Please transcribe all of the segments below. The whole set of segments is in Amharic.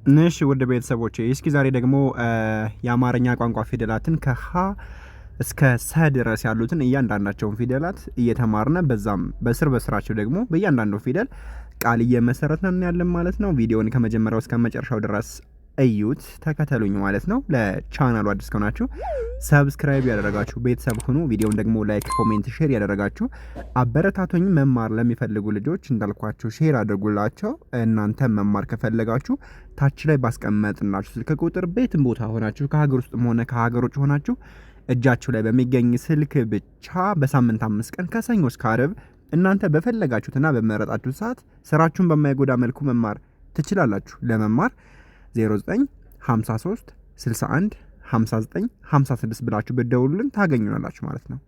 እሺ ውድ ቤተሰቦቼ እስኪ ዛሬ ደግሞ የአማርኛ ቋንቋ ፊደላትን ከሀ እስከ ሰ ድረስ ያሉትን እያንዳንዳቸውን ፊደላት እየተማርነ በዛም በስራቸው ደግሞ በእያንዳንዱ ፊደል ቃል እየመሰረትን ያለን ማለት ነው። ቪዲዮውን ከመጀመሪያው እስከ መጨረሻው ድረስ እዩት፣ ተከተሉኝ ማለት ነው። ለቻናሉ አዲስ ከሆናችሁ ሰብስክራይብ ያደረጋችሁ ቤተሰብ ሁኑ። ቪዲዮውን ደግሞ ላይክ፣ ኮሜንት፣ ሼር ያደረጋችሁ አበረታቶኝ። መማር ለሚፈልጉ ልጆች እንዳልኳችሁ ሼር አድርጉላቸው። እናንተ መማር ከፈለጋችሁ ታች ላይ ባስቀመጥናችሁ ስልክ ቁጥር ቤትም ቦታ ሆናችሁ ከሀገር ውስጥም ሆነ ከሀገር ውጭ ሆናችሁ እጃችሁ ላይ በሚገኝ ስልክ ብቻ በሳምንት 5 ቀን ከሰኞ እስከ ዓርብ እናንተ በፈለጋችሁትና በመረጣችሁት ሰዓት ስራችሁን በማይጎዳ መልኩ መማር ትችላላችሁ። ለመማር 0953 61 59 56 ብላችሁ ብትደውሉልን ታገኙናላችሁ ማለት ነው።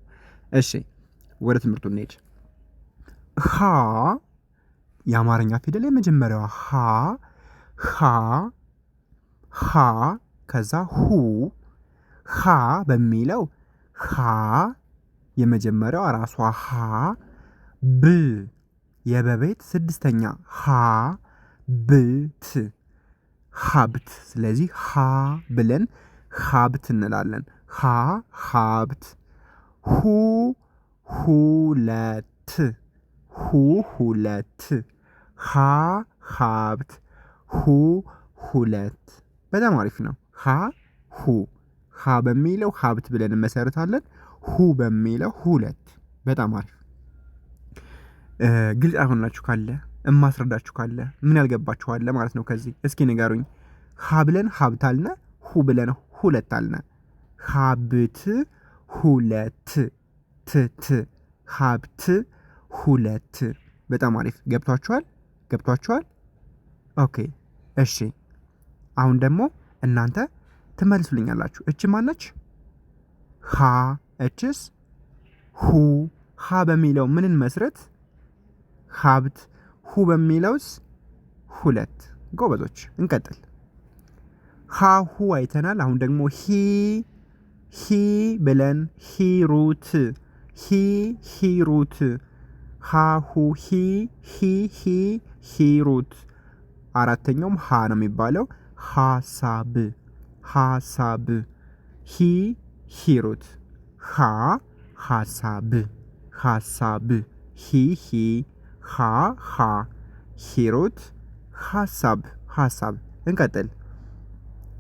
እሺ ወደ ትምህርቱ እንሄድ። ሀ የአማርኛ ፊደል የመጀመሪያዋ ሀ ከዛ ሁ ሀ በሚለው ሀ የመጀመሪያው ራሷ ሀ ብ የበቤት ስድስተኛ ሀ ብት ሀብት። ስለዚህ ሀ ብለን ሀብት እንላለን። ሀብት። ሁ ሁለት ሁለት ሀብት ሁለት። በጣም አሪፍ ነው። ሀ በሚለው ሀብት ብለን እንመሰርታለን። ሁ በሚለው ሁለት። በጣም አሪፍ። ግልጽ ያልሆነላችሁ ካለ እማስረዳችሁ ካለ ምን ያልገባችሁ አለ ማለት ነው። ከዚህ እስኪ ንገሩኝ። ሀ ብለን ሀብት አልነ፣ ሁ ብለን ሁለት አልነ። ሀብት ሁለት ትት ሀብት ሁለት። በጣም አሪፍ። ገብቷችኋል? ኦኬ እሺ። አሁን ደግሞ እናንተ ትመልሱልኛላችሁ። እች ማነች? ሀ። እችስ? ሁ። ሀ በሚለው ምንን መስረት? ሀብት። ሁ በሚለውስ? ሁለት። ጎበዞች፣ እንቀጥል። ሁ አይተናል። አሁን ደግሞ ሂ ብለን ሂሩት ሂሩት ሁ ሂሩት። አራተኛውም ሀ ነው የሚባለው። ሀሳብ ሂሩት ሀሳብ ሂሩት ሀሳብ። እንቀጥል።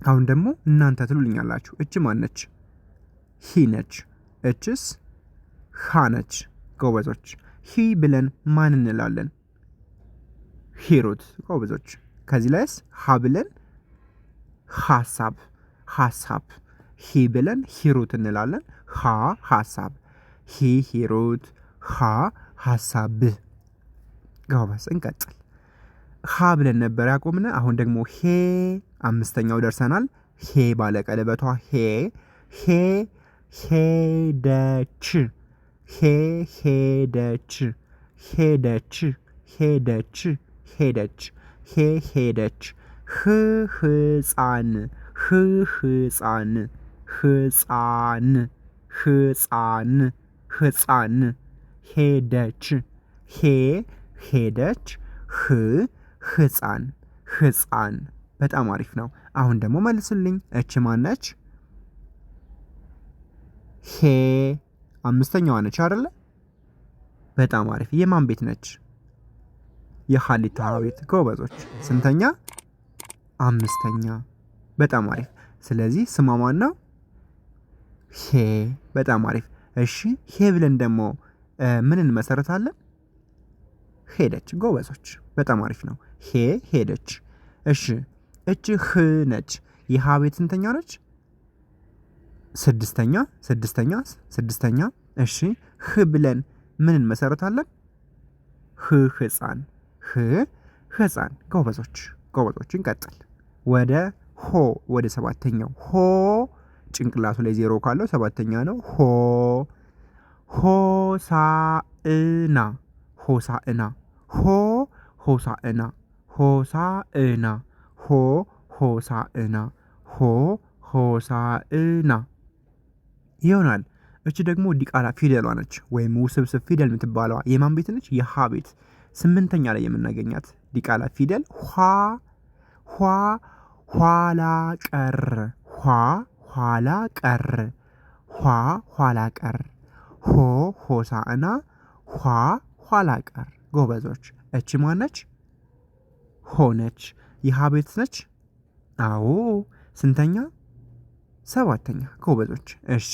አሁን ደግሞ እናንተ ትሉልኛላችሁ። እች ማነች? ሂ ነች። እችስ? ሀ ነች። ጎበዞች። ሂ ብለን ማን እንላለን? ሂሩት። ጎበዞች። ከዚህ ላይስ ሀ ብለን ሀሳብ ሂ ብለን ሂሩት እንላለን። ሀሳብ ሂሩት ሀሳብ። ጎበዝ። እንቀጥል። ሀ ብለን ነበር ያቆምነ። አሁን ደግሞ ሄ አምስተኛው ደርሰናል። ሄ ባለ ቀለበቷ ሄደች ሄደች ህፃን ሄደች ህፃን። በጣም አሪፍ ነው። አሁን ደግሞ መልስልኝ። እች ማነች? ሄ አምስተኛዋ ነች አይደለ? በጣም አሪፍ። የማን ቤት ነች? የሀሊታ ቤት። ጎበዞች። ስንተኛ? አምስተኛ። በጣም አሪፍ። ስለዚህ ስሟ ማን ነው? ሄ። በጣም አሪፍ። እሺ ሄ ብለን ደግሞ ምን እንመሰረታለን? ሄደች። ጎበዞች። በጣም አሪፍ ነው። ሄደች። እሺ እች ህ ነች። የሀ ቤት ስንተኛ ነች? ስድስተኛ። እሺ ህ ብለን ምን እንመሰረታለን? ህፃን። ጎበዞች። እንቀጥል። ወደ ሰባተኛው ሆ። ጭንቅላቱ ላይ 0 ካለው ሰባተኛ ነው። ሆሳዕና ሆሳዕና ይሆናል። እቺ ደግሞ ዲቃላ ፊደሏ ነች፣ ወይም ውስብስብ ፊደል የምትባለዋ የማን ቤት ነች? የሀ ቤት። 8ኛ ላይ የምናገኛት ዲቃላ ፊደል ኋላ ቀር ኋላ ቀር ኋላ ቀር ሆ ሆሳዕና ኋላ ቀር። ጎበዞች እቺ ማነች? ሆነች። የሀ ቤት ነች። አዎ ስንተኛ? ሰባተኛ። ጎበዞች እሺ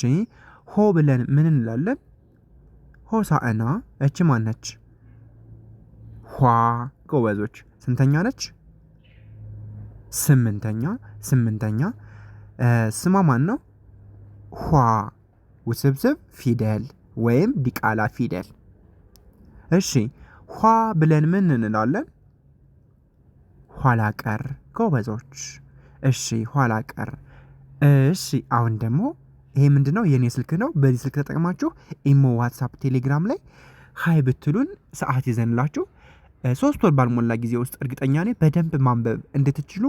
ሆ ብለን ምን እንላለን? ሆሳዕና። እቺ ማነች? ኋ። ጎበዞች ስንተኛ ነች? ስምንተኛ። ስሟ ማን ነው? ኋ። ውስብስብ ፊደል ወይም ዲቃላ ፊደል። እሺ ኋ ብለን ምን እንላለን? ኋላ ቀር። ጎበዞች እሺ ኋላ ቀር። እሺ አሁን ደግሞ ይሄ ምንድነው? የኔ ስልክ ነው። በዚህ ስልክ ተጠቅማችሁ ኢሞ፣ ዋትሳፕ፣ ቴሌግራም ላይ ሀይ ብትሉን ሰዓት ይዘንላችሁ 3 ወር ባልሞላ ጊዜ ውስጥ እርግጠኛ ነኝ በደንብ ማንበብ እንድትችሉ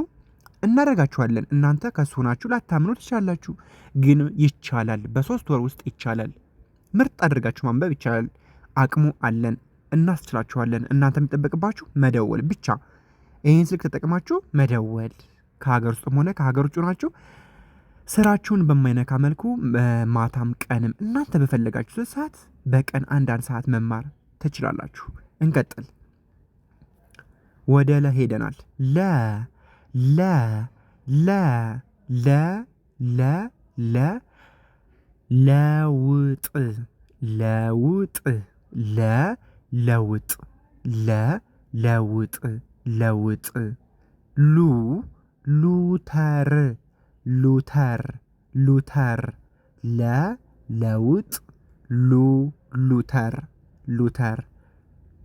እናደርጋችኋለን። እናንተ ከሱ ሆናችሁ ላታምኑ ትችላላችሁ፣ ግን ይቻላል። በ3 ወር ውስጥ ይቻላል። ምርጥ አድርጋችሁ ማንበብ ይቻላል። አቅሙ አለን፣ እናስችላችኋለን። እናንተ የሚጠበቅባችሁ መደወል ብቻ። ይህን ስልክ ተጠቅማችሁ መደወል፣ ከሀገር ውስጥም ሆነ ከሀገር ውጭ ናችሁ ስራችሁን በማይነካ መልኩ ማታም ቀንም እናንተ በፈለጋችሁ ሰዓት በቀን አንዳንድ ሰዓት መማር ትችላላችሁ። እንቀጥል። ወደ ለ ሄደናል። ለውጥ ለውጥ ሉተር ለውጥ ሉተር።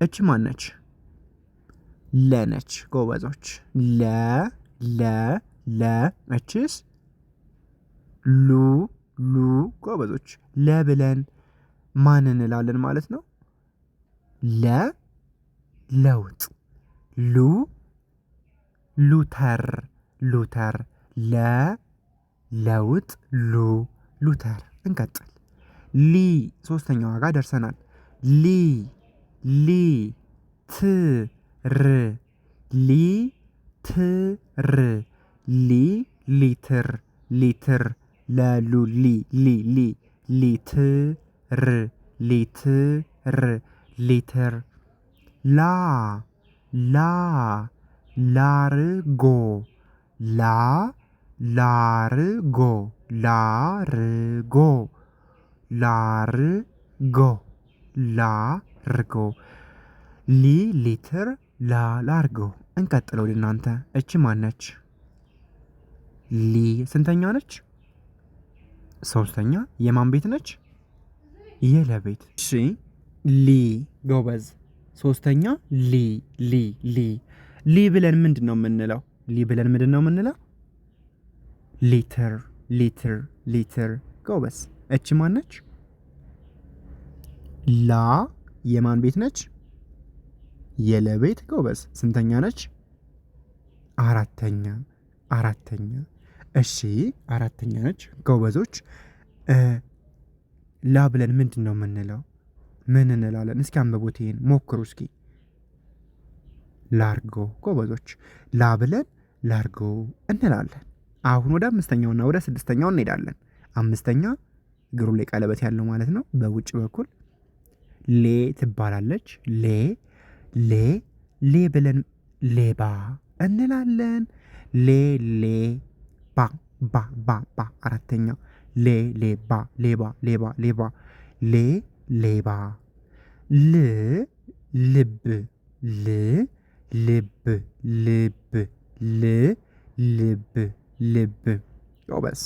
እች ማነች? ለነች። ጎበዞች እችስ ሉ። ጎበዞች ለብለን ማን እንላለን ማለት ነው? ለውጥ ሉተር ለውጥ ሉተር። እንቀጥል። ሶስተኛዋ ጋር ደርሰናል። ሊትር ለሉ ሊትር ላርጎ ሊትር ላርጎ። እንቀጥለው ወደ እናንተ። እቺ ማነች? ስንተኛ ነች? ሶስተኛ። የማን ቤት ነች? የለቤት። እሺ ጎበዝ። ሶስተኛ ሊ ብለን ምንድን ነው የምንለው? ሊትር። ጎበዝ። እቺ ማነች? የማን ቤት ነች? የለቤት። ጎበዝ። ስንተኛ ነች? አራተኛ። እሺ አራተኛ ነች። ጎበዞች ላ ብለን ምንድን ነው የምንለው? ምን እንላለን? እስኪ አንብቡት፣ ይሄን ሞክሩ እስኪ። ላርጎ። ጎበዞች ላ ብለን ላርጎ እንላለን። አሁን ወደ አምስተኛውና ወደ ስድስተኛው እንሄዳለን። አምስተኛ እግሩ ላይ ቀለበት ያለው ማለት ነው። በውጭ በኩል ትባላለች። ሌ ብለን ሌባ እንላለን። ባ አራተኛው ሌባ ሌባ። ልብ። ጎበዝ።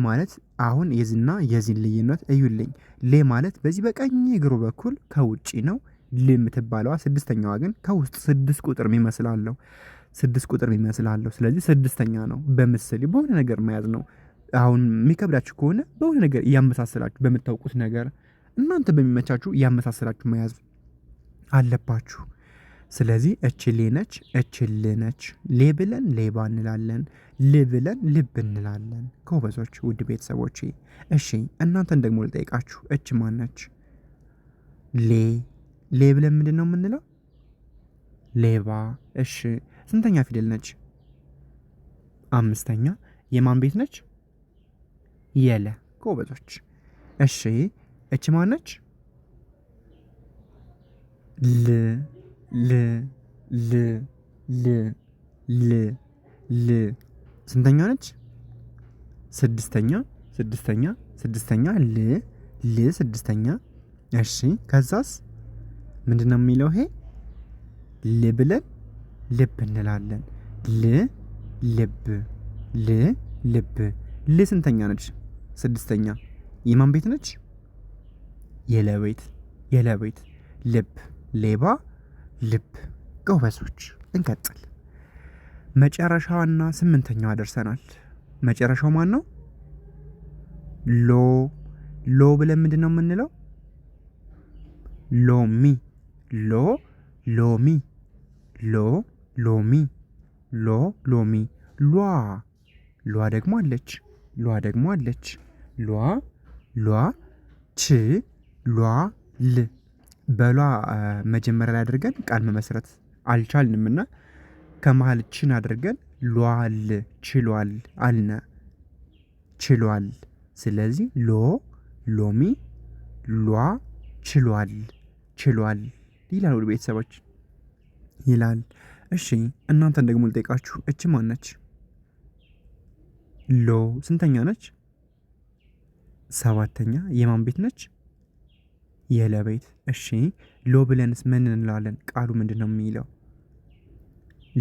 ማለት አሁን የዚህና የዚህን ልዩነት እዩልኝ። ማለት በዚህ በቀኝ እግሩ በኩል ከውጪ ነው። የምትባለዋ ስድስተኛዋ ግን ከውስጥ 6 ቁጥር የሚመስላለው 6 የሚመስላለው። ስለዚህ ስድስተኛ ነው። በምሳሌ በሆነ ነገር መያዝ ነው። አሁን የሚከብዳችሁ ከሆነ በሆነ ነገር እያመሳሰላችሁ በምታውቁት ነገር እናንተ በሚመቻችሁ እያመሳሰላችሁ መያዝ አለባችሁ። ስለዚህ እች ነች፣ እች ነች። ብለን ሌባ እንላለን። ብለን ልብ እንላለን። ጎበዞች ውድ ቤተሰቦቼ። እሺ እናንተን ደግሞ ልጠይቃችሁ። እች ማነች? ብለን ምንድን ነው የምንለው? ሌባ። እሺ ስንተኛ ፊደል ነች? አምስተኛ የማን ቤት ነች? የለ። ጎበዞች። እሺ እች ማን ነች? ል ል ል ል ል ል ስንተኛ ነች? ስድስተኛ ል ስድስተኛ። እሺ ከዛስ ምንድነው የሚለው? ይሄ ል ብለን ልብ እንላለን። ል ልብ ልብ። ል ስንተኛ ነች? ስድስተኛ። የማን ቤት ነች? የለቤት። ልብ ሌባ ልብ። ጎበዞች። እንቀጥል። መጨረሻዋና ስምንተኛዋ ደርሰናል። መጨረሻው ማን ነው? ሎ ብለን ምንድን ነው የምንለው? ሎሚ ሎሚ ሏ ደግሞ አለች። ሏ ች ሏ ል። በሏ መጀመሪያ ላይ አድርገን ቃል መመስረት አልቻልንምና ከመሃል ችን አድርገን ሏል ችሏል አልነ። ችሏል። ስለዚህ ሎሚ ሏ ችሏል ይላል። ወደ ቤተሰቦች ይላል። እሺ እናንተን ደግሞ ልጠይቃችሁ። እች ማን ነች? ሎ ስንተኛ ነች? ሰባተኛ። የማን ቤት ነች? የለቤት። እሺ ሎ ብለንስ ምን እንላለን? ቃሉ ምንድን ነው የሚለው?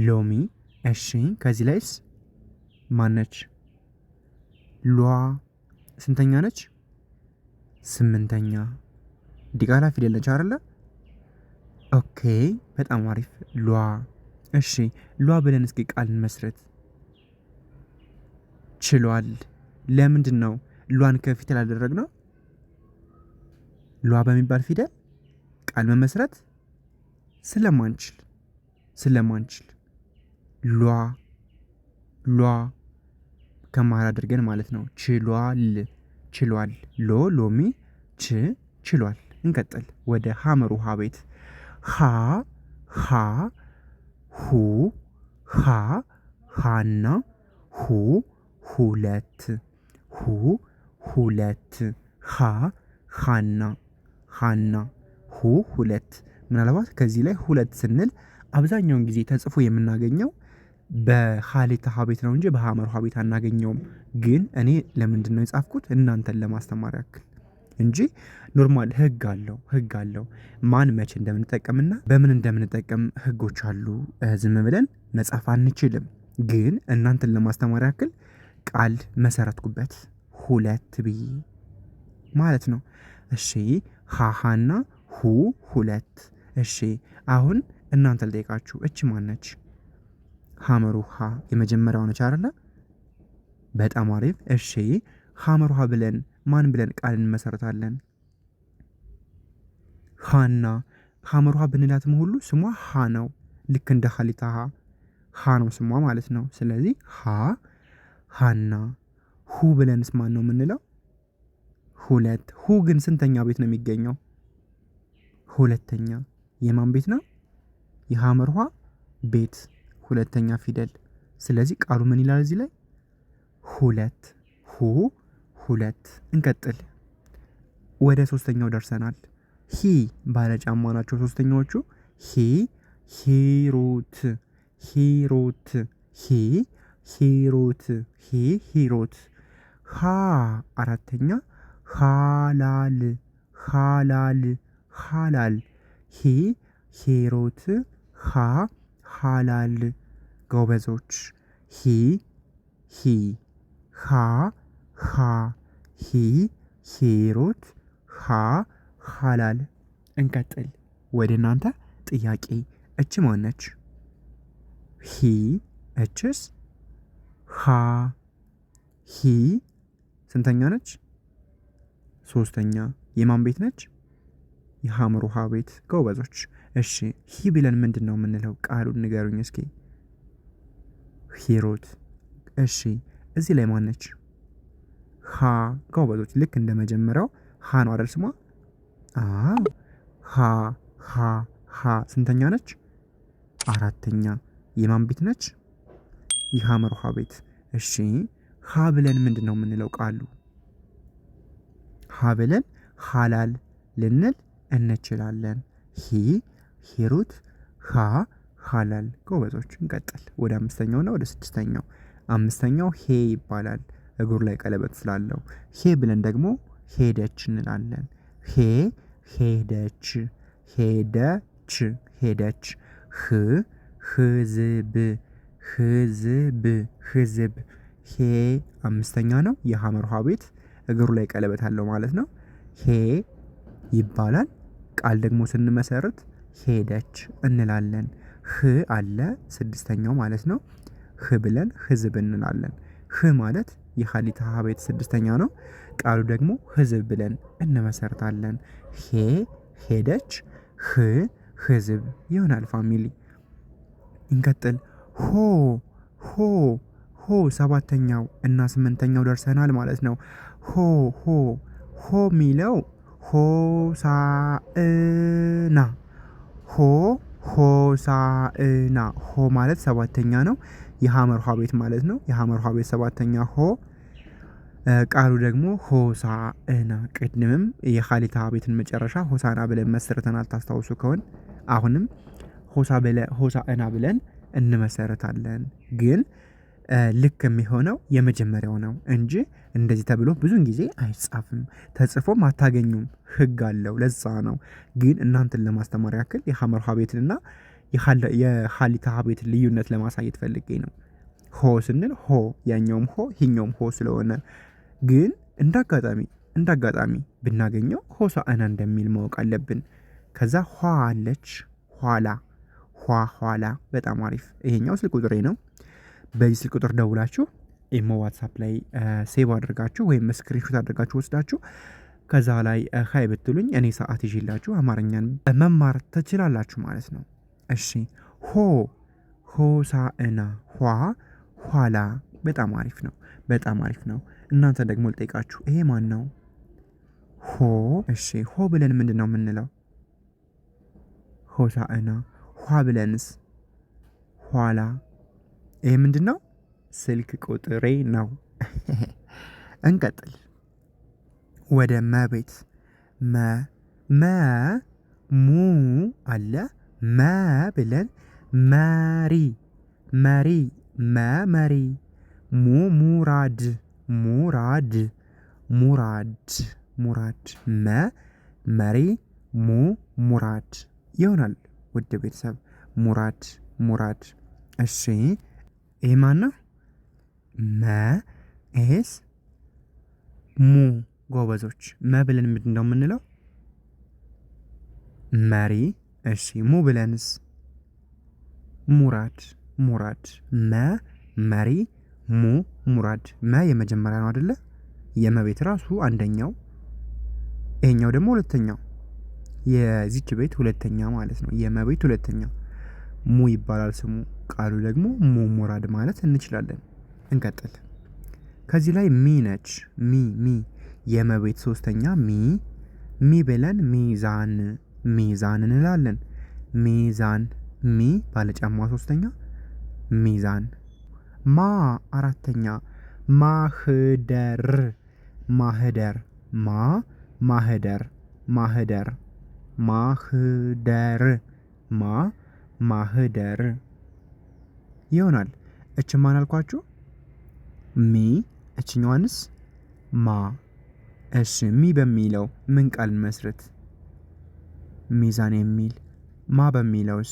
ሎሚ። እሺ ከዚህ ላይስ ማነች? ሏ ስንተኛ ነች? ስምንተኛ። ዲቃላ ፊደል ነች አይደለ? ኦኬ በጣም አሪፍ። ሏ። እሺ ሏ ብለን እስኪ ቃል እንመስረት። ችሏል። ለምንድን ነው ሏን ከፊት ያላደረግነው? ሏ በሚባል ፊደል ቃል መመስረት ስለማንችል ሏ ከመሃል አድርገን ማለት ነው። ችሏል። ሎሚ ችሏል። እንቀጥል ወደ ሐመር ውሃ ቤት። ሁ ሃና ሁለት ሃና ሁለት። ምናልባት ከዚህ ላይ ሁለት ስንል አብዛኛውን ጊዜ ተጽፎ የምናገኘው በሐሌታ ሀ ቤት ነው እንጂ በሐመር ውሃ ቤት አናገኘውም። ግን እኔ ለምንድን ነው የጻፍኩት? እናንተን ለማስተማር ያክል እንጂ ኖርማል ህግ አለው ማን መቼ እንደምንጠቀምና በምን እንደምንጠቀም ህጎች አሉ። ዝም ብለን መጻፍ አንችልም። ግን እናንተን ለማስተማር ያክል ቃል መሰረትኩበት ሁለት ብዬ ማለት ነው። እሺ ሃሃና ሁለት። እሺ አሁን እናንተ ልጠይቃችሁ። እች ማነች? ሐመር ውሃ የመጀመሪያው ነች አይደለ? በጣም አሪፍ። እሺ ሐመር ውሃ ብለን ማን ብለን ቃል እንመሰረታለን? ሃና። ሐመር ውሃ ብንላትም ሁሉ ስሟ ሃ ነው። ልክ እንደ ሐሊታ ሃ ነው ስሟ ማለት ነው። ስለዚህ ሃና። ሁ ብለንስ ማን ነው የምንለው? ሁለት። ሁ ግን ስንተኛ ቤት ነው የሚገኘው? ሁለተኛ። የማን ቤት ነው? የሐመር ውሃ ቤት ሁለተኛ ፊደል። ስለዚህ ቃሉ ምን ይላል እዚህ ላይ? ሁለት። እንቀጥል። ወደ ሶስተኛው ደርሰናል። ሂ ባለ ጫማ ናቸው ሶስተኛዎቹ። ሂሩት። ሃ አራተኛ። ሃላል። ሂሩት ሃላል። ጎበዞች። ሂሩት ሃላል። እንቀጥል ወደ እናንተ ጥያቄ። እች ማነች? እችስ? ስንተኛ ነች? ሶስተኛ። የማን ቤት ነች? የሐመር ውሃ ቤት። ጎበዞች። እሺ ሂ ብለን ምንድን ነው የምንለው? ቃሉን ንገሩኝ እስኪ። ሂሩት። እሺ እዚህ ላይ ማነች? ጎበዞች። ልክ እንደ መጀመሪያው ሃ ነው አይደል ስሟ? ስንተኛ ነች? አራተኛ። የማን ቤት ነች? የሐመር ውሃ ቤት። እሺ ሀ ብለን ምንድነው የምንለው? ቃሉ ሀ ብለን ሀላል ልንል እንችላለን። ሂሩት ሀ ሀላል። ጎበዞች እንቀጥል ወደ አምስተኛውና ወደ ስድስተኛው። አምስተኛው ሄ ይባላል እግሩ ላይ ቀለበት ስላለው። ሄ ብለን ደግሞ ሄደች እንላለን። ሄደች ሄደች ሄደች። ህዝብ ህዝብ። ሄ አምስተኛ ነው። የሐመርሃ ቤት እግሩ ላይ ቀለበት አለው ማለት ነው። ሄ ይባላል። ቃል ደግሞ ስንመሰርት ሄደች እንላለን። ህ አለ ስድስተኛው ማለት ነው። ህ ብለን ህዝብ እንላለን። ህ ማለት የሀሊታ ቤት ስድስተኛ ነው። ቃሉ ደግሞ ህዝብ ብለን እንመሰርታለን። ሄደች ህዝብ ይሆናል። ፋሚሊ እንቀጥል። ሆ ሰባተኛው እና ስምንተኛው ደርሰናል ማለት ነው። ሆ ሚለው ሆሳዕና ሆሳዕና። ሆ ማለት ሰባተኛ ነው። የሐመርሃ ቤት ማለት ነው። የሐመርሃ ቤት ሰባተኛ ሆ። ቃሉ ደግሞ ሆሳዕና። ቅድምም የኻሊታ ቤትን መጨረሻ ሆሳና ብለን መስርተናል ታስታውሱ ከሆነ አሁንም ሆሳዕና ብለን እንመሰርታለን። ግን ልክ የሚሆነው የመጀመሪያው ነው እንጂ እንደዚህ ተብሎ ብዙን ጊዜ አይጻፍም። ተጽፎም አታገኙም። ህግ አለው። ለዛ ነው። ግን እናንተን ለማስተማር ያክል የሐመርሃ ቤትንና የኻሊታ ቤትን ልዩነት ለማሳየት ፈልጌ ነው። ሆ ስንል ሆ ያኛውም ሆ ይኛውም ሆ ስለሆነ ግን እንዳጋጣሚ ብናገኘው ሆሳዕና እንደሚል ማወቅ አለብን። ከዛ ኋ አለች ኋላ። በጣም አሪፍ። ይሄኛው ስልክ ቁጥሬ ነው። በዚህ ስልክ ቁጥር ደውላችሁ ኢሞ ዋትሳፕ ላይ ሴቭ አድርጋችሁ ወይም ስክሪንሾት አድርጋችሁ ወስዳችሁ ከዛ ላይ ሀይ ብትሉኝ እኔ ሰዓት ይዤላችሁ አማርኛን መማር ትችላላችሁ ማለት ነው። እሺ ሆሳዕና ኋላ። በጣም አሪፍ ነው። እናንተ ደግሞ ልጠይቃችሁ፣ ይሄ ማን ነው? እሺ ሆ ብለን ምንድን ነው የምንለው? ሆሳዕና። ኋ ብለንስ? ኋላ። ይሄ ምንድን ነው? ስልክ ቁጥሬ ነው። እንቀጥል ወደ መቤት። ሙ አለ። መ ብለን መሪ መሪ። ሙራድ መሪ ሙራድ ይሆናል። ውድ ቤተሰብ ሙራድ። እሺ ይሄ ማን ነው? ኤስ ሙ። ጎበዞች። መ ብለን ምንድን ነው የምንለው? መሪ። እሺ ሙ ብለንስ? ሙራድ። መሪ ሙራድ። መ የመጀመሪያ ነው አይደለ? የመቤት ራሱ አንደኛው፣ ይሄኛው ደግሞ ሁለተኛው። የዚች ቤት ሁለተኛ ማለት ነው። የመቤት ሁለተኛ ሙ ይባላል ስሙ። ቃሉ ደግሞ ሙራድ ማለት እንችላለን። እንቀጥል። ከዚህ ላይ ሚ ነች። ሚ የመቤት ሶስተኛ ሚ ብለን ሚዛን እንላለን። ሚዛን። ሚ ባለጫማ ሶስተኛ ሚዛን። ማ አራተኛ ማህደር ማህደር ይሆናል። እች ማን አልኳችሁ? ሚ። እችኛዋንስ? ማ። እሺ ሚ በሚለው ምን ቃል መስረት? ሚዛን የሚል። ማ በሚለውስ?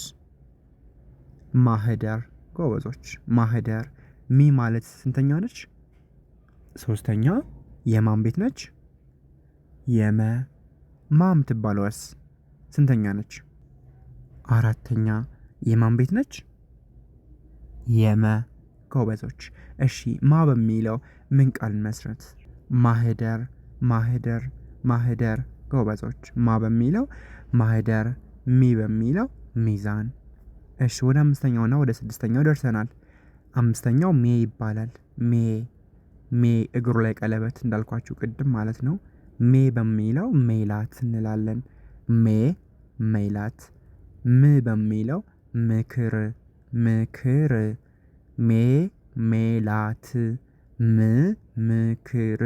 ማህደር። ጎበዞች። ማህደር። ሚ ማለት ስንተኛ ነች? ሶስተኛ። የማን ቤት ነች? የመ። ማ የምትባለውስ ስንተኛ ነች? አራተኛ። የማን ቤት ነች? የመ። ጎበዞች። እሺ ማ በሚለው ምን ቃል መስረት? ማህደር። ጎበዞች። ማ በሚለው ማህደር፣ ሚ በሚለው ሚዛን። እሺ ወደ አምስተኛውና ወደ ስድስተኛው ደርሰናል። አምስተኛው ሜ ይባላል። ሜ እግሩ ላይ ቀለበት እንዳልኳችሁ ቅድም ማለት ነው። ሜ በሚለው ሜላት እንላለን። ሜላት። ም በሚለው ምክር። ሜላት ምክር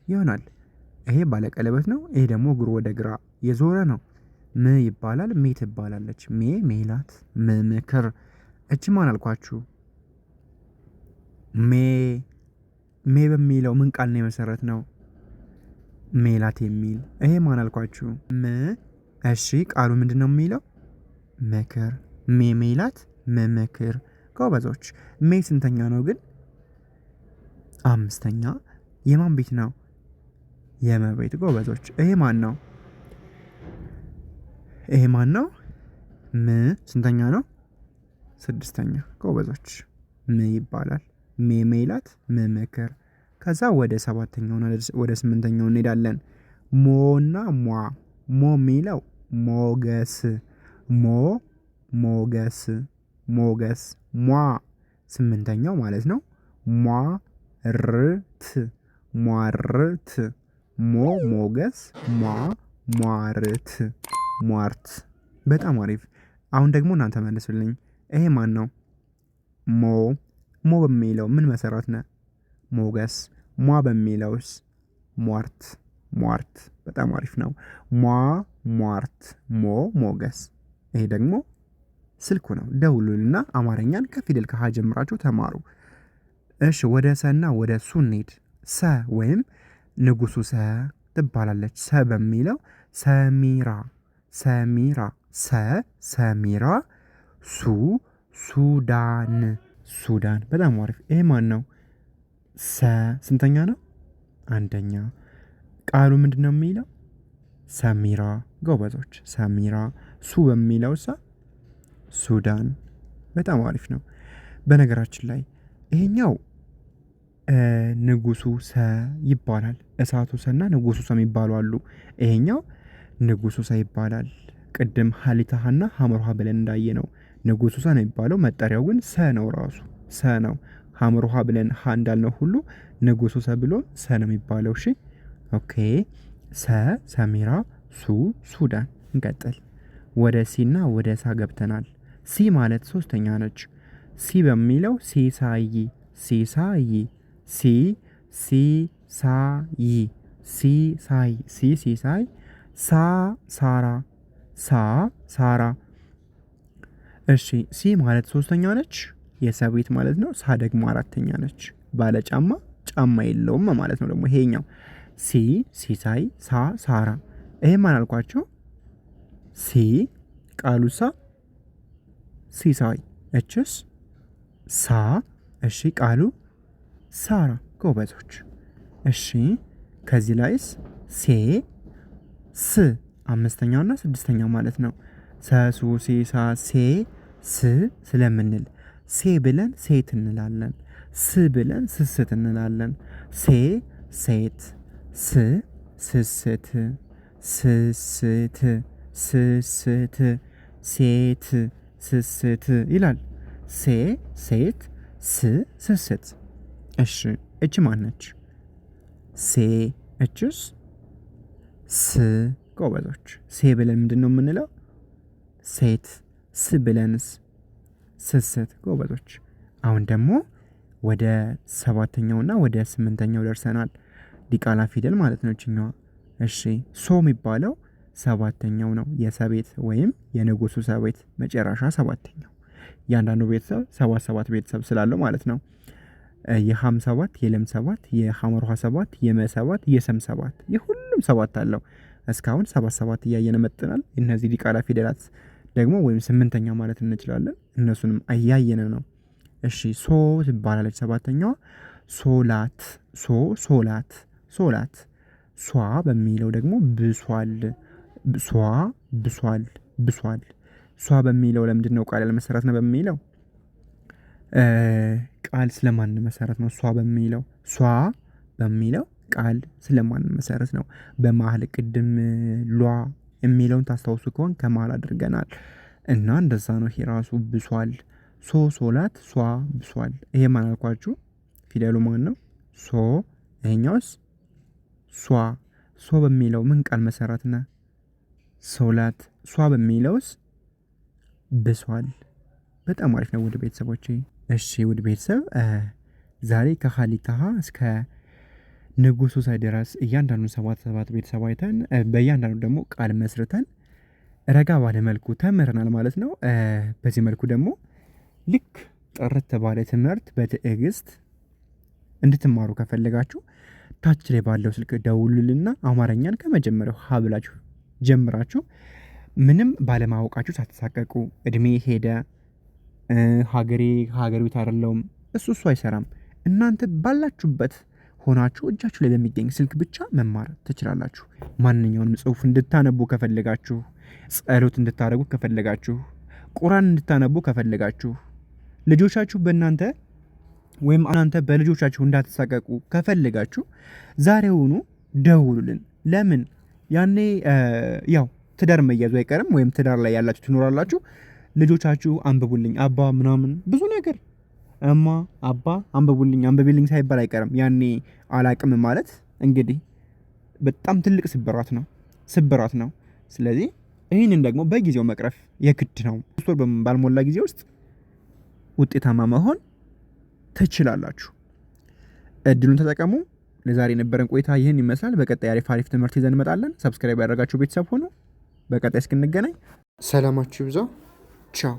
ይሆናል። ይሄ ባለቀለበት ነው። ይሄ ደግሞ እግሩ ወደ ግራ የዞረ ነው። ይባላል። ሜ ትባላለች። ሜላት ምክር። እች ማን አልኳችሁ? ሜ በሚለው ምን ቃል ነው የመሰረት ነው? ሜላት የሚል። ይሄ ማን አልኳችሁ? እሺ ቃሉ ምንድን ነው የሚለው? ምክር። ሜላት ምክር። ጎበዞች። ሜ ስንተኛ ነው ግን? 5ኛ። የማን ቤት ነው? የመቤት። ጎበዞች። ይሄ ማን ነው? ስንተኛ ነው? 6ኛ። ጎበዞች። ይባላል። ሜላት ምክር። ከዛ ወደ 7ኛው ወደ 8ኛው እንሄዳለን። ሞና ሞ የሚለው ሞገስ። ሞገስ። ሟ 8ኛው ማለት ነው። ሟርት። ሞገስ ሟርት። በጣም አሪፍ። አሁን ደግሞ እናንተ መልሱልኝ። ይሄ ማን ነው? ሞ በሚለው ምን መሰረት ነው? ሞገስ። ሟ በሚለውስ? ሟርት። በጣም አሪፍ ነው። ሟርት። ሞገስ። ይሄ ደግሞ ስልኩ ነው። ደውሉልና አማርኛን ከፊደል ከሀ ጀምራችሁ ተማሩ። እሺ ወደ ሰና ወደ ሱ እንሂድ። ሰ ወይም ንጉሱ ሰ ትባላለች። ሰ በሚለው ሰሚራ። ሰሚራ። ሱዳን። በጣም አሪፍ። ይሄ ማን ነው? ስንተኛ ነው? 1ኛ። ቃሉ ምንድን ነው የሚለው? ሰሚራ። ጎበዞች። ሰሚራ። ሱ በሚለው ሱዳን። በጣም አሪፍ ነው። በነገራችን ላይ ይሄኛው ንጉሱ ሰ ይባላል። እሳቱ ሰና ንጉሱ ሰ የሚባሉ አሉ። ይሄኛው ንጉሱ ሰ ይባላል። ቅድም ሀሊታሃና ሀመርሃ ብለን እንዳየ ነው ንጉሱ ሰ ነው የሚባለው። መጠሪያው ግን ሰ ነው። ራሱ ሰ ነው። ሀመርሃ ብለን ሀ እንዳልነው ሁሉ ንጉሱ ሰ ብሎ ሰ ነው የሚባለው። እሺ ኦኬ። ሰሚራ፣ ሱዳን። እንቀጥል። ወደ ሲና ወደ ሳ ገብተናል። ሲ ማለት 3ኛ ነች። ሲ በሚለው ሲሳይ። ሲሳይ። ሳራ። እሺ ሲ ማለት 3ኛ ነች። የሰቤት ማለት ነው። ሳ ደግሞ 4ኛ ነች። ባለ ጫማ የለውም ማለት ነው። ደግሞ ይሄኛው ሲሳይ፣ ሳራ። ይሄ ማን አልኳቸው? ሲ ቃሉሳ ሲሳይ። እችስ ሳ። እሺ ቃሉ ሳራ። ጎበዞች። እሺ ከዚህ ላይስ ስ 5ኛውና 6ኛው ማለት ነው። ሰሱ ሴሳ ስ ስለምንል ሴ ብለን ሴት እንላለን። ስ ብለን ስስት እንላለን። ሴት። ስስት። ሴት ስስት ይላል። ሴት ስስት። እሺ እች ማነች? እችስ ስ። ጎበዞች። ሴ ብለን ምንድን ነው የምንለው? ሴት። ስ ብለንስ? ስስት። ጎበዞች። አሁን ደግሞ ወደ 7ኛውና ወደ 8ኛው ደርሰናል። ዲቃላ ፊደል ማለት ነው እችኛዋ። እሺ ሶ የሚባለው 7ኛው ነው። የሰቤት ወይም የንጉሱ ሰቤት መጨረሻ 7ኛው። እያንዳንዱ ቤተሰብ 7 ቤተሰብ ስላለው ማለት ነው። የሀም 7፣ የለም 7፣ የሐመርሃ 7፣ የመ 7፣ የሰም 7፣ የሁሉም 7 አለው። እስካሁን 7 እያየን መጥተናል። እነዚህ ዲቃላ ፊደላት ደግሞ ወይም 8ኛ ማለት እንችላለን። እነሱንም እያየን ነው። እሺ ሶ ትባላለች 7ኛዋ። ሶላት። ሷ በሚለው ደግሞ ብሷል። ሷ በሚለው ለምንድን ነው ቃል ያልመሰረት ነው? በሚለው ቃል ስለማን መሰረት ነው? ሷ በሚለው ቃል ስለማን መሰረት ነው? በመሀል ቅድም ሏ የሚለውን ታስታውሱ ከሆን ከመሀል አድርገናል እና እንደዛ ነው። ይሄ ራሱ ብሷል። ሶላት፣ ሷ፣ ብሷል። ይሄ ማን አልኳችሁ? ፊደሉ ማን ነው? ሶ። ይሄኛውስ ሷ። ሶ በሚለው ምን ቃል መሰረት ነው? ሶላት። ሷ በሚለውስ ብሷል። በጣም አሪፍ ነው ውድ ቤተሰቦቼ። እሺ ውድ ቤተሰብ ዛሬ ከሀሊታ እስከ ንጉሱ ሳይደርስ እያንዳንዱ ሰባት ቤተሰብ አይተን በእያንዳንዱ ደግሞ ቃል መስርተን ረጋ ባለ መልኩ ተምረናል ማለት ነው። በዚህ መልኩ ደግሞ ልክ ጥርት ባለ ትምህርት በትዕግስት እንድትማሩ ከፈለጋችሁ ታች ላይ ባለው ስልክ ደውሉልና አማርኛን ከመጀመሪያው ሀብላችሁ ጀምራችሁ ምንም ባለማወቃችሁ ሳትሳቀቁ እድሜ ሄደ ሀገሬ ቤት አይደለውም እሱ አይሰራም። እናንተ ባላችሁበት ሆናችሁ እጃችሁ ላይ በሚገኝ ስልክ ብቻ መማር ትችላላችሁ። ማንኛውንም ጽሁፍ እንድታነቡ ከፈለጋችሁ፣ ጸሎት እንድታደርጉ ከፈለጋችሁ፣ ቁርአን እንድታነቡ ከፈለጋችሁ፣ ልጆቻችሁ በእናንተ ወይም እናንተ በልጆቻችሁ እንዳትሳቀቁ ከፈለጋችሁ ዛሬውኑ ደውሉልን። ለምን ያኔ ያው ትዳር መያዙ አይቀርም ወይም ትዳር ላይ ያላችሁ ትኖራላችሁ። ልጆቻችሁ አንብቡልኝ አባ ምናምን ብዙ ነገር እማ አባ አንብቡልኝ ሳይባል አይቀርም። ያኔ አላቅም ማለት እንግዲህ በጣም ትልቅ ስብራት ነው። ስለዚህ ይህንን ደግሞ በጊዜው መቅረፍ የግድ ነው። 3 ወር ባልሞላ ጊዜ ውስጥ ውጤታማ መሆን ትችላላችሁ። እድሉን ተጠቀሙ። ለዛሬ የነበረን ቆይታ ይህን ይመስላል። በቀጣይ አሪፍ ትምህርት ይዘን እንመጣለን። ሰብስክራይብ ያደረጋችሁ ቤተሰብ ሆኖ በቀጣይ እስክንገናኝ ሰላማችሁ ይብዛ። ቻው